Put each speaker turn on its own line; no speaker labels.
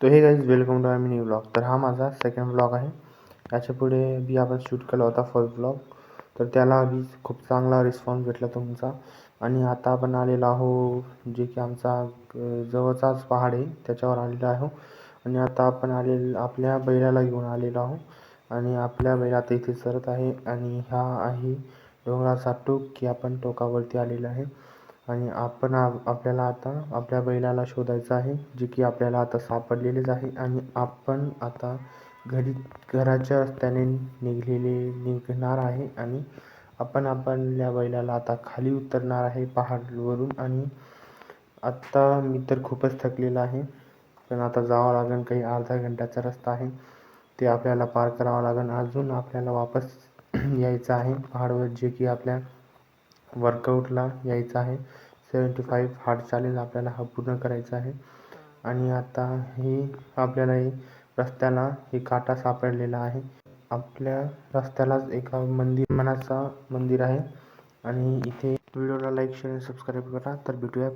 तो hey guys welcome to I mini blog. तर हा माझा सेकंड ब्लॉग आहे. याच्या पुढे बी आपण शूट केला होता फर्स्ट ब्लॉग, तर त्याला बी खूप चांगला रिस्पॉन्स भेटला तुमचा. आणि आता आपण आलेलो आहो जे की आमचा जवळचाच पहाड आहे त्याच्यावर आलेलो आहो. आणि आता आपण आपल्या बैलाला घेऊन आलेलो आहो आणि आपल्या बैल आता इथे चरत आहे. आणि हा आहे डोंगराचा टोक की आपण टोकावरती आलेलो आहे. आणि आपण आपल्याला आता आपल्या बैलाला शोधायचं आहे, जे की आपल्याला आता सापडलेलेच आहे. आणि आपण आता घराच्या रस्त्याने निघणार आहे आणि आपण आपल्या बैलाला आता खाली उतरणार आहे पहाडवरून. आणि आत्ता मी तर खूपच थकलेला आहे, पण आता जावं लागेल. काही अर्धा घंट्याचा रस्ता आहे, ते आपल्याला पार करावं लागेल. अजून आपल्याला वापस यायचं आहे पहाडवर, जे की आपल्या वर्कआउटला यायचं आहे. 75 हार्ड चॅलेंज आपल्याला हा पूर्ण करायचा आहे. आणि आता हे आपल्याला रस्त्याला हे काटा सापडलेला आहे. आपल्या रस्त्यालाच एका मंदिर आहे. आणि इथे व्हिडिओला लाईक शेअर सबस्क्राईब करा. तर भेटूया